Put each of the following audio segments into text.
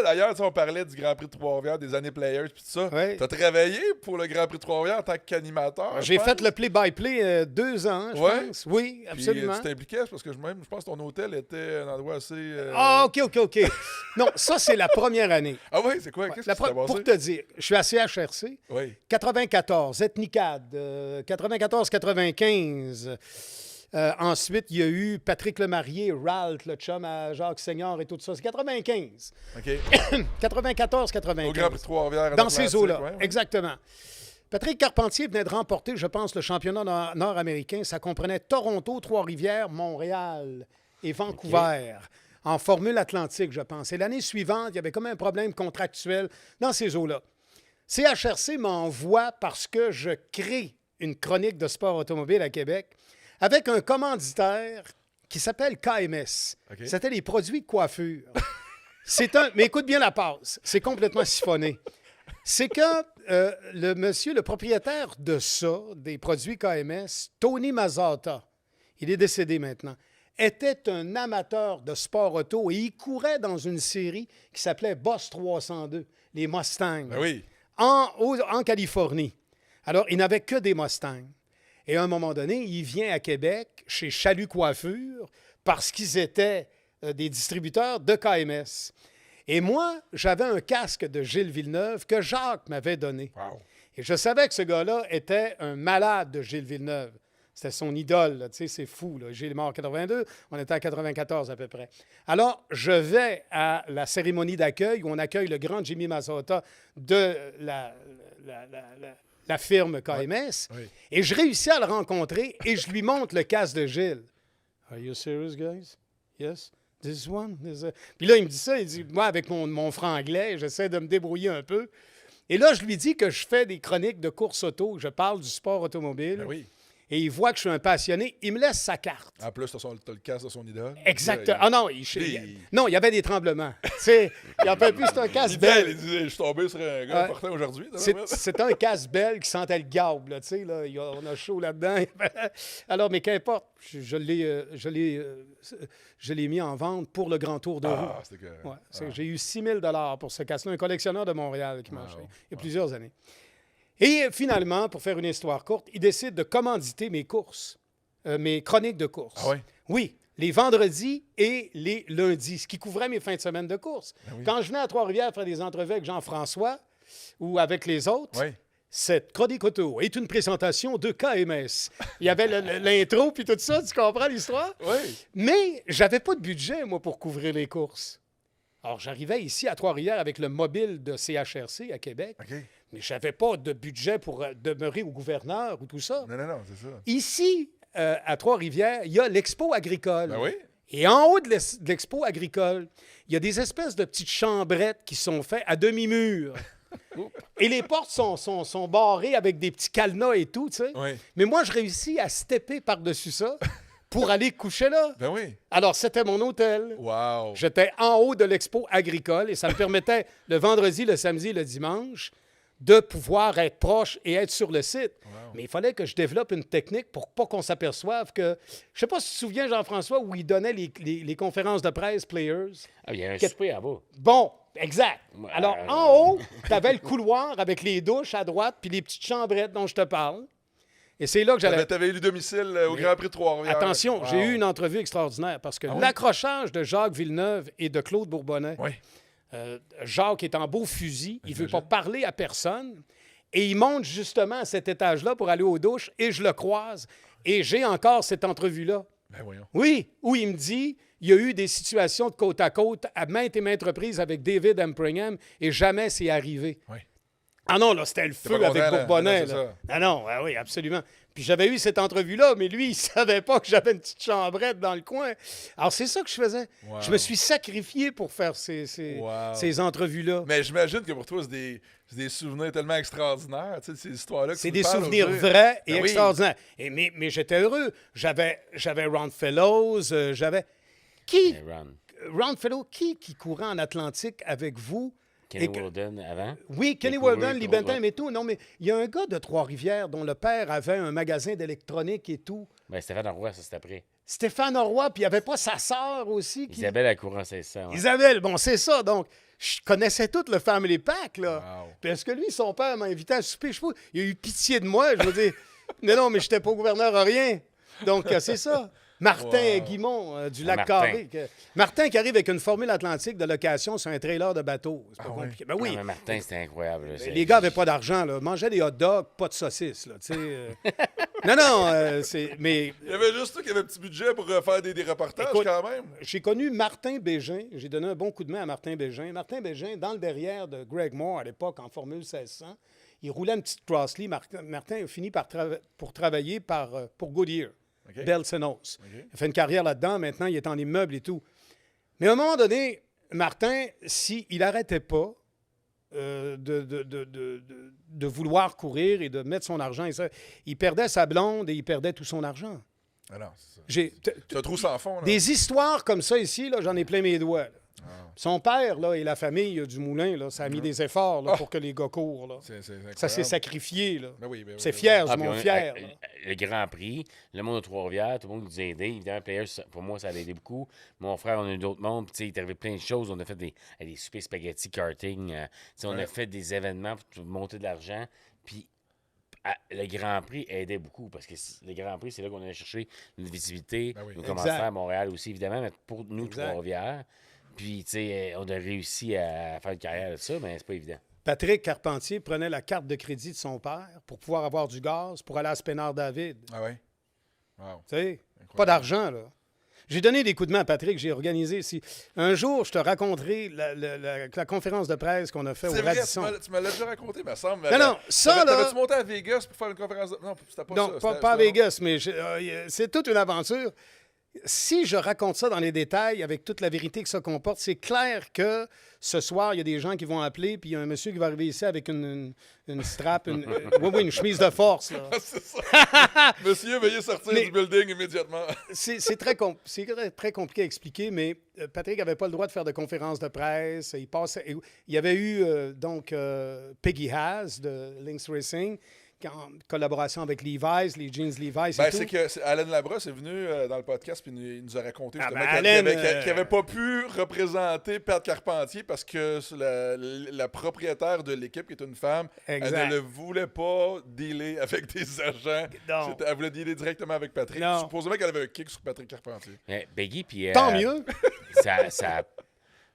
D'ailleurs, tu sais, on parlait du Grand Prix de Trois-Rivières, des années Players, puis tout ça. Oui. T'as travaillé pour le Grand Prix de Trois-Rivières en tant qu'animateur? J'ai je fait pense? le play-by-play 2 ans, je Ouais. pense. Oui, Puis, absolument. tu t'impliquais, parce que je pense que ton hôtel était un endroit assez... Ah, OK. Non, ça, c'est la première année. Ah oui, c'est quoi? Qu'est-ce qui s'est passé? Pour te dire, je suis à CHRC. Oui. 94, Ethnicad. 94-95. Ensuite, il y a eu Patrick Lemarié, Ralph, le chum à Jacques Seigneur et tout ça. C'est 95. OK. 94-95. Au Grand Prix de Trois-Rivières. Dans ces eaux-là, ouais. exactement. Patrick Carpentier venait de remporter, je pense, le championnat nord-américain. Ça comprenait Toronto, Trois-Rivières, Montréal et Vancouver. En Formule Atlantique, je pense. Et l'année suivante, il y avait comme un problème contractuel dans ces eaux-là. CHRC m'envoie parce que je crée une chronique de sport automobile à Québec avec un commanditaire qui s'appelle KMS. OK. C'était les produits de coiffure. Mais écoute bien la passe. C'est complètement siphonné. C'est que le propriétaire de ça, des produits KMS, Tony Mazzata, il est décédé maintenant, était un amateur de sport auto et il courait dans une série qui s'appelait Boss 302, les Mustangs, Ben oui. en Californie. Alors, il n'avait que des Mustangs. Et à un moment donné, il vient à Québec, chez Chalut Coiffure, parce qu'ils étaient des distributeurs de KMS. Et moi, j'avais un casque de Gilles Villeneuve que Jacques m'avait donné. Wow. Et je savais que ce gars-là était un malade de Gilles Villeneuve. C'était son idole, là. Tu sais, c'est fou, là. Gilles est mort en 82, on était en 94 à peu près. Alors, je vais à la cérémonie d'accueil où on accueille le grand Jimmy Mazzota de la firme KMS. Oui. Et je réussis à le rencontrer et je lui montre le casque de Gilles. « Are you serious, guys? Yes? This one? Puis là, il me dit ça, il dit, moi, avec mon franglais, j'essaie de me débrouiller un peu. Et là, je lui dis que je fais des chroniques de course auto, je parle du sport automobile. Ben oui. Et il voit que je suis un passionné. Il me laisse sa carte. En plus, t'as le casque de son idole. Exactement. Il- Ah non, non, il y avait des tremblements. Tu sais, il en peut plus, c'est un casque il belle. dit, je suis tombé sur un gars important aujourd'hui. C'est un casque belle qui sentait le gable, là, tu sais, là, on a chaud là-dedans. Alors, mais qu'importe, je l'ai mis en vente pour le Grand Tour de roue. Ah, c'était que... Ouais, j'ai eu 6 000 $ pour ce casque-là, un collectionneur de Montréal qui m'a acheté il y a plusieurs années. Et finalement, pour faire une histoire courte, il décide de commanditer mes courses, mes chroniques de course. Ah ouais? Oui, les vendredis et les lundis, ce qui couvrait mes fins de semaine de course. Ben oui. Quand je venais à Trois-Rivières faire des entrevues avec Jean-François ou avec les autres, Oui. cette chronique auto est une présentation de KMS. Il y avait l'intro puis tout ça, tu comprends l'histoire? Oui. Mais j'avais pas de budget, moi, pour couvrir les courses. Alors, j'arrivais ici à Trois-Rivières avec le mobile de CHRC à Québec, OK. mais je n'avais pas de budget pour demeurer au gouverneur ou tout ça. Non, c'est ça. Ici, à Trois-Rivières, il y a l'Expo agricole. Ben oui. Et en haut de l'Expo agricole, il y a des espèces de petites chambrettes qui sont faites à demi-mur. Et les portes sont barrées avec des petits cadenas et tout, tu sais. Oui. Mais moi, je réussis à stepper par-dessus ça pour aller coucher là. Ben oui. Alors, c'était mon hôtel. Wow. J'étais en haut de l'expo agricole et ça me permettait le vendredi, le samedi, le dimanche de pouvoir être proche et être sur le site. Wow. Mais il fallait que je développe une technique pour pas qu'on s'aperçoive que... Je sais pas si tu te souviens, Jean-François, où il donnait les conférences de presse Players. Ah, il y a un souper en bas. Bon, exact. Ouais. Alors, en haut, tu avais le couloir avec les douches à droite puis les petites chambrettes dont je te parle. Et c'est là que j'allais... T'avais eu le domicile au Grand Prix de Trois-Rivières. Attention, Wow. j'ai eu une entrevue extraordinaire parce que Ah oui? l'accrochage de Jacques Villeneuve et de Claude Bourbonnais, Oui. Jacques est en beau fusil, il ne veut J'imagine. pas parler à personne et il monte justement à cet étage-là pour aller aux douches et je le croise et j'ai encore cette entrevue-là. Ben voyons. Oui, où il me dit, il y a eu des situations de côte à côte à maintes et maintes reprises avec David Empringham et jamais c'est arrivé. Oui. Ah non, là, c'était le feu pas avec content, là. Bourbonnais. Non, c'est là. Ah non, ah oui, absolument. Puis j'avais eu cette entrevue-là, mais lui, il savait pas que j'avais une petite chambrette dans le coin. Alors, c'est ça que je faisais. Wow. Je me suis sacrifié pour faire ces entrevues-là. Mais j'imagine que pour toi, c'est des souvenirs tellement extraordinaires, tu sais, ces histoires-là. que C'est tu des me parles souvenirs aujourd'hui. vrais et Ben oui. extraordinaires. Mais j'étais heureux. J'avais Ron Fellows, j'avais... Qui? Mais Ron. Ron Fellows, qui courait en Atlantique avec vous? Kenny Et que- Walden avant. Oui, Kenny Il a couru, Walden, il Lee court, Bentham et tout. Non, mais il y a un gars de Trois-Rivières dont le père avait un magasin d'électronique et tout. Ben, Stéphane Roy, ça, c'est après. Stéphane Roy, puis il n'y avait pas sa sœur aussi. Isabelle a couru en 1600. Ouais. Isabelle, bon, c'est ça. Donc, je connaissais tout le Family Pack, là. Wow. Parce que lui, son père m'a invité à souper. Je sais pas, il a eu pitié de moi. Je veux dire, non, mais je n'étais pas gouverneur à rien. Donc, c'est ça. Martin Guimont du Lac-Carré. Martin qui arrive avec une formule atlantique de location sur un trailer de bateau. C'est pas compliqué. Ben oui. Non, mais Martin, c'était incroyable. Là. Les gars n'avaient pas d'argent. Là. Mangeaient des hot dogs, pas de saucisses. Là, non, mais Il y avait juste toi qui avait un petit budget pour faire des reportages Écoute, quand même. j'ai connu Martin Bégin. J'ai donné un bon coup de main à Martin Bégin. Martin Bégin, dans le derrière de Greg Moore à l'époque, en Formule 1600, il roulait une petite Crossley. Martin a fini pour travailler pour Goodyear, OK. Belsenos. Il a fait une carrière là-dedans. Maintenant, il est en immeuble et tout. Mais à un moment donné, Martin, s'il n'arrêtait pas de vouloir courir et de mettre son argent, il perdait sa blonde et il perdait tout son argent. Ah non, c'est ça. J'ai Tu as trop sans fond, là. des histoires comme ça ici, là, j'en ai plein mes doigts. Là. Son père là, et la famille du moulin, là, ça a mis des efforts là, pour que les gars courent. Là. C'est Ça s'est sacrifié. Là. Ben oui, ben oui, C'est ben oui. fier, Ah, du puis monde fier. là. le Grand Prix, le monde de Trois-Rivières, tout le monde nous a aidés. Évidemment, Players, pour moi, ça a aidé beaucoup. Mon frère, on a eu d'autres mondes. Puis, tu sais, il est arrivé plein de choses. On a fait des soupers spaghetti karting. Tu sais, on a fait des événements pour monter de l'argent. Puis, le Grand Prix aidait beaucoup parce que le Grand Prix, c'est là qu'on allait chercher une visibilité. Ben oui. Nos Exact. commentaires à Montréal aussi, évidemment, mais pour nous, Exact. Trois-Rivières. Puis, tu sais, on a réussi à faire une carrière de ça, mais c'est pas évident. Patrick Carpentier prenait la carte de crédit de son père pour pouvoir avoir du gaz pour aller à Spénard-David. Ah ouais? Wow. Tu sais, pas d'argent, là. J'ai donné des coups de main à Patrick, j'ai organisé ici. Un jour, je te raconterai la conférence de presse qu'on a fait au C'est vrai, Radisson. tu me l'as déjà raconté, me semble. Non, ça, là... T'avais-tu monté à Vegas pour faire une conférence de... Non, c'était pas Non, ça. pas à Vegas, mais c'est toute une aventure. Si je raconte ça dans les détails, avec toute la vérité que ça comporte, c'est clair que ce soir, il y a des gens qui vont appeler, puis il y a un monsieur qui va arriver ici avec une strap, une chemise de force. Là. C'est ça. Monsieur, veuillez sortir du building immédiatement. C'est très compliqué à expliquer, mais Patrick n'avait pas le droit de faire de conférences de presse. Il y avait eu Peggy Haas de Lynx Racing, en collaboration avec Levi's, les jeans Levi's et tout. C'est que Alain Labrosse est venu dans le podcast puis il nous a raconté justement qu'il Alain, n'avait pas pu représenter Pat Carpentier parce que la propriétaire de l'équipe, qui est une femme, Exact. elle ne le voulait pas dealer avec des agents. Non. Elle voulait dealer directement avec Patrick. Non. Supposément qu'elle avait un kick sur Patrick Carpentier. Peggy, puis... Tant mieux.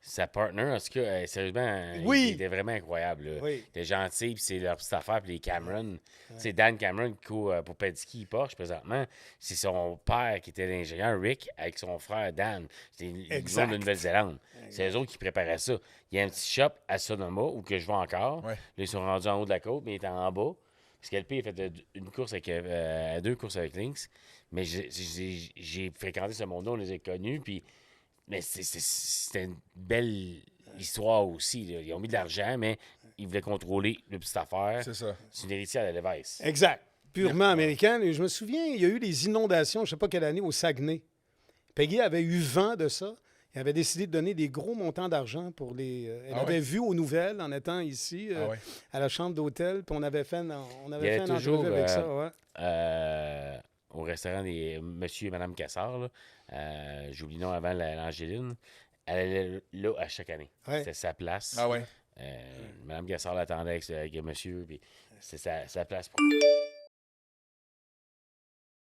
Sa partner, en tout cas, sérieusement, Oui. il était vraiment incroyable. Là. Oui. Il était gentil, puis c'est leur petite affaire, puis les Cameron. C'est Dan Cameron qui court pour Penske Porsche présentement. C'est son père qui était l'ingénieur, Rick, avec son frère Dan. C'était une zone de Nouvelle-Zélande. C'est eux autres qui préparaient ça. Il y a un petit shop à Sonoma où que je vais encore. Ouais. Là, ils sont rendus en haut de la côte, mais ils étaient en bas. Parce qu'LP a fait une course avec, deux courses avec Lynx. Mais j'ai fréquenté ce monde-là, on les a connus, puis... Mais c'était une belle histoire aussi. Là. Ils ont mis de l'argent, mais ils voulaient contrôler le petite affaire. C'est ça. C'est une héritière de Levi's. Exact. Purement américaine. Et je me souviens, il y a eu les inondations, je ne sais pas quelle année, au Saguenay. Peggy avait eu vent de ça. Elle avait décidé de donner des gros montants d'argent pour les... elle avait vu aux nouvelles en étant ici, à la chambre d'hôtel, puis on avait fait une entrevue avec ça. Ouais. Au restaurant des Monsieur et Madame Cassard, là, j'oublie le nom avant l'Angéline, elle allait là à chaque année. Ouais. C'était sa place. Ah ouais. Madame Cassard l'attendait avec monsieur, puis c'était sa place.